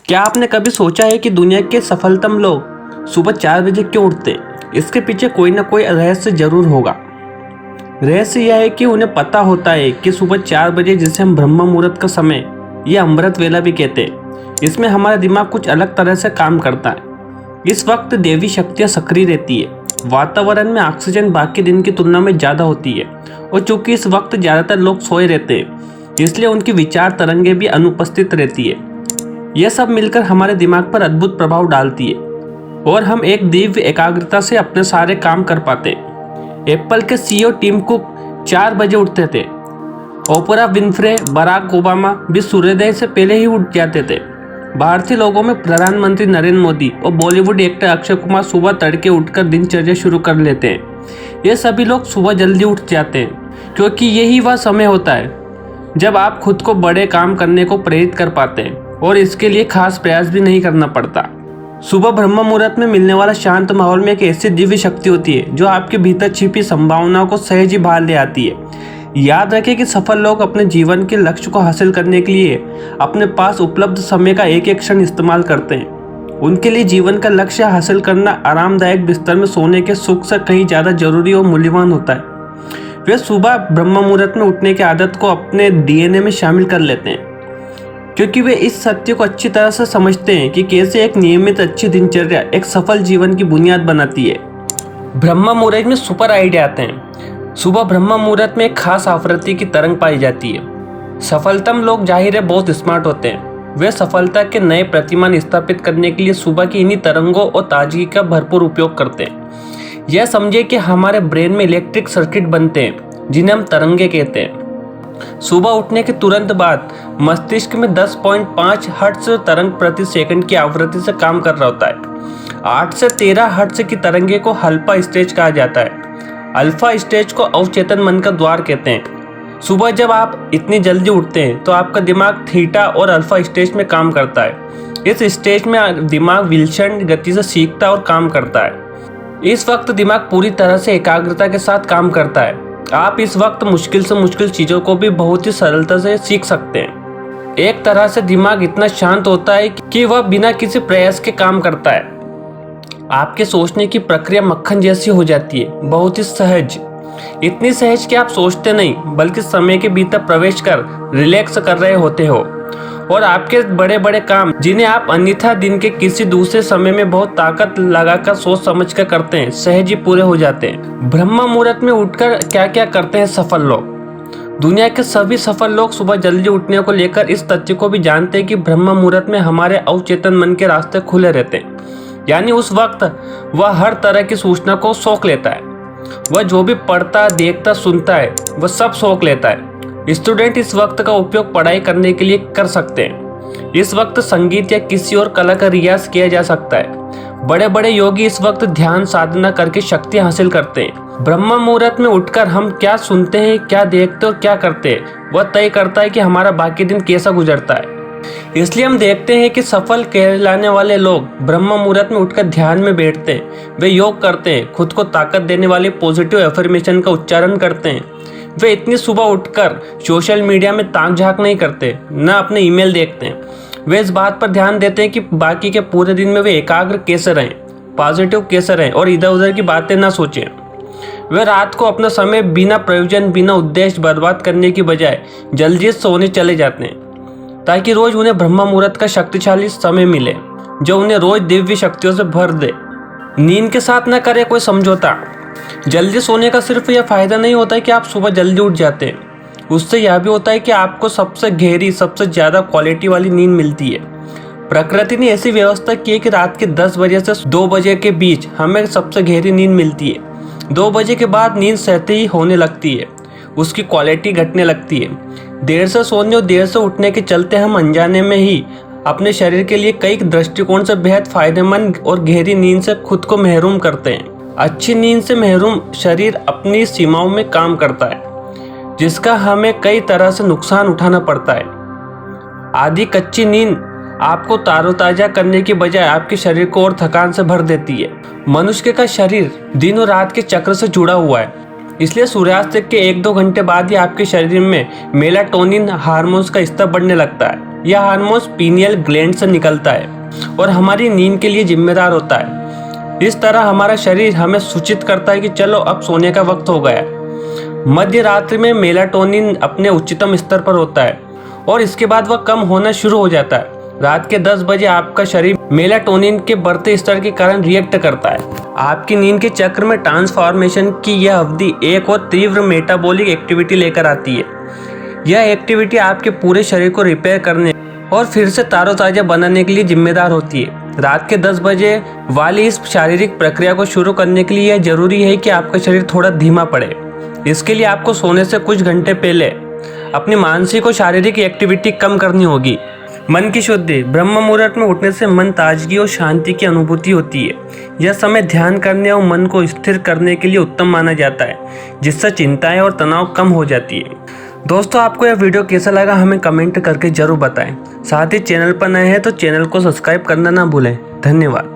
क्या आपने कभी सोचा है कि दुनिया के सफलतम लोग सुबह 4 बजे क्यों उठते हैं? इसके पीछे कोई ना कोई रहस्य जरूर होगा। रहस्य यह है कि उन्हें पता होता है कि सुबह 4 बजे, जिसे हम ब्रह्म मुहूर्त का समय या अमृत वेला भी कहते हैं, इसमें हमारा दिमाग कुछ अलग तरह से काम करता है। इस वक्त देवी शक्तियाँ सक्रिय रहती है, वातावरण में ऑक्सीजन बाकी दिन की तुलना में ज़्यादा होती है और चूंकि इस वक्त ज़्यादातर लोग सोए रहते हैं, इसलिए उनकी विचार तरंगे भी अनुपस्थित रहती है। यह सब मिलकर हमारे दिमाग पर अद्भुत प्रभाव डालती है और हम एक दिव्य एकाग्रता से अपने सारे काम कर पाते हैं। एप्पल के सीईओ टिम कुक 4 बजे उठते थे। ओपरा विनफ्रे, बराक ओबामा भी सूर्योदय से पहले ही उठ जाते थे। भारतीय लोगों में प्रधानमंत्री नरेंद्र मोदी और बॉलीवुड एक्टर अक्षय कुमार सुबह तड़के उठकर दिनचर्या शुरू कर लेते हैं। ये सभी लोग सुबह जल्दी उठ जाते हैं क्योंकि यही वह समय होता है जब आप खुद को बड़े काम करने को प्रेरित कर पाते हैं और इसके लिए खास प्रयास भी नहीं करना पड़ता। सुबह ब्रह्म मुहूर्त में मिलने वाला शांत माहौल में एक ऐसी दिव्य शक्ति होती है जो आपके भीतर छिपी संभावनाओं को सहज ही बाहर ले आती है। याद रखें कि सफल लोग अपने जीवन के लक्ष्य को हासिल करने के लिए अपने पास उपलब्ध समय का एक एक क्षण इस्तेमाल करते हैं। उनके लिए जीवन का लक्ष्य हासिल करना आरामदायक बिस्तर में सोने के सुख से कहीं ज़्यादा जरूरी और मूल्यवान होता है। वे सुबह ब्रह्म मुहूर्त में उठने की आदत को अपने डीएनए में शामिल कर लेते हैं क्योंकि वे इस सत्य को अच्छी तरह से समझते हैं कि कैसे एक नियमित अच्छी दिनचर्या एक सफल जीवन की बुनियाद बनाती है। ब्रह्म मुहूर्त में सुपर आइडिया आते हैं। सुबह ब्रह्म मुहूर्त में एक खास आवृत्ति की तरंग पाई जाती है। सफलतम लोग जाहिर है बहुत स्मार्ट होते हैं। वे सफलता के नए प्रतिमान स्थापित करने के लिए सुबह की इन्हीं तरंगों और ताजगी का भरपूर उपयोग करते हैं। यह समझिए कि हमारे ब्रेन में इलेक्ट्रिक सर्किट बनते हैं जिन्हें हम तरंगे कहते हैं। सुबह उठने के तुरंत बाद मस्तिष्क में 10.5 हर्ट्ज तरंग प्रति सेकंड की आवृत्ति से काम कर रहा होता है। 8 से 13 हर्ट्ज की तरंगे को अल्फा स्टेज कहा जाता है। अल्फा स्टेज को अवचेतन मन का द्वार कहते हैं। सुबह जब आप इतनी जल्दी उठते हैं तो आपका दिमाग थीटा और अल्फा स्टेज में काम करता है। इस स्टेज में दिमाग विलक्षण गति से सीखता और काम करता है। इस वक्त दिमाग पूरी तरह से एकाग्रता के साथ काम करता है। आप इस वक्त मुश्किल से मुश्किल चीज़ों को भी बहुत ही सरलता से सीख सकते हैं। एक तरह से दिमाग इतना शांत होता है कि वह बिना किसी प्रयास के काम करता है। आपके सोचने की प्रक्रिया मक्खन जैसी हो जाती है, बहुत ही सहज। इतनी सहज कि आप सोचते नहीं बल्कि समय के भीतर प्रवेश कर रिलैक्स कर रहे होते हो और आपके बड़े बड़े काम जिन्हें आप अन्यथा दिन के किसी दूसरे समय में बहुत ताकत लगाकर सोच समझ कर करते हैं, सहज ही पूरे हो जाते हैं। ब्रह्म मुहूर्त में उठकर क्या क्या करते हैं सफल लोग? दुनिया के सभी सफल लोग सुबह जल्दी उठने को लेकर इस तथ्य को भी जानते हैं कि ब्रह्म मुहूर्त में हमारे अवचेतन मन के रास्ते खुले रहते हैं। यानी उस वक्त वह हर तरह की सूचना को सोख लेता है। वह जो भी पढ़ता, देखता, सुनता है वह सब सोख लेता है। स्टूडेंट इस वक्त का उपयोग पढ़ाई करने के लिए कर सकते हैं। इस वक्त संगीत या किसी और कला का रियाज किया जा सकता है। बड़े बड़े योगी इस वक्त ध्यान साधना करके शक्ति हासिल करते हैं। ब्रह्म मुहूर्त में उठकर हम क्या सुनते हैं, क्या देखते और क्या करते हैं वह तय करता है कि हमारा बाकी दिन कैसा गुजरता है। इसलिए हम देखते हैं कि सफल कहलाने वाले लोग ब्रह्म मुहूर्त में उठकर ध्यान में बैठते हैं। वे योग करते हैं, खुद को ताकत देने वाले पॉजिटिव एफर्मेशन का उच्चारण करते हैं। वे इतनी सुबह उठकर सोशल मीडिया में ताक झांक नहीं करते, न अपने ईमेल देखते हैं। वे इस बात पर ध्यान देते हैं कि बाकी के पूरे दिन में वे एकाग्र कैसे रहें, पॉजिटिव कैसे रहें और इधर उधर की बातें ना सोचें। वे रात को अपना समय बिना प्रयोजन, बिना उद्देश्य बर्बाद करने की बजाय जल्दी सोने चले जाते हैं ताकि रोज उन्हें ब्रह्म मुहूर्त का शक्तिशाली समय मिले जो उन्हें रोज दिव्य शक्तियों से भर दे। नींद के साथ न करें कोई समझौता। जल्दी सोने का सिर्फ यह फायदा नहीं होता है कि आप सुबह जल्दी उठ जाते हैं, उससे यह भी होता है कि आपको सबसे गहरी, सबसे ज़्यादा क्वालिटी वाली नींद मिलती है। प्रकृति ने ऐसी व्यवस्था की है कि रात के 10 बजे से 2 बजे के बीच हमें सबसे गहरी नींद मिलती है। 2 बजे के बाद नींद सहते ही होने लगती है, उसकी क्वालिटी घटने लगती है। देर से सोने और देर से उठने के चलते हम अनजाने में ही अपने शरीर के लिए कई दृष्टिकोण से बेहद फायदेमंद और गहरी नींद से खुद को महरूम करते हैं। अच्छी नींद से महरूम शरीर अपनी सीमाओं में काम करता है, जिसका हमें कई तरह से नुकसान उठाना पड़ता है। आधी कच्ची नींद आपको तारोताजा करने की बजाय आपके शरीर को और थकान से भर देती है। मनुष्य का शरीर दिन और रात के चक्र से जुड़ा हुआ है, इसलिए सूर्यास्त के 1-2 घंटे बाद ही आपके शरीर में मेलाटोनिन हार्मोन्स का स्तर बढ़ने लगता है। यह हार्मोन पीनियल ग्लैंड से निकलता है और हमारी नींद के लिए जिम्मेदार होता है। इस तरह हमारा शरीर हमें सूचित करता है कि चलो अब सोने का वक्त हो गया। मध्य रात्रि में मेलाटोनिन अपने उच्चतम स्तर पर होता है और इसके बाद वह कम होना शुरू हो जाता है। रात के 10 बजे आपका शरीर मेलाटोनिन के बढ़ते स्तर के कारण रिएक्ट करता है। आपकी नींद के चक्र में ट्रांसफॉर्मेशन की यह अवधि एक और तीव्र मेटाबॉलिक एक्टिविटी लेकर आती है। यह एक्टिविटी आपके पूरे शरीर को रिपेयर करने और फिर से ताज़ा बनाने के लिए जिम्मेदार होती है। रात के 10 बजे वाली इस शारीरिक प्रक्रिया को शुरू करने के लिए यह जरूरी है कि आपका शरीर थोड़ा धीमा पड़े। इसके लिए आपको सोने से कुछ घंटे पहले अपनी मानसिक और शारीरिक एक्टिविटी कम करनी होगी। मन की शुद्धि। ब्रह्म मुहूर्त में उठने से मन ताजगी और शांति की अनुभूति होती है। यह समय ध्यान करने और मन को स्थिर करने के लिए उत्तम माना जाता है, जिससे चिंताएं और तनाव कम हो जाती है। दोस्तों, आपको यह वीडियो कैसा लगा हमें कमेंट करके जरूर बताएं। साथ ही चैनल पर नए हैं तो चैनल को सब्सक्राइब करना ना भूलें। धन्यवाद।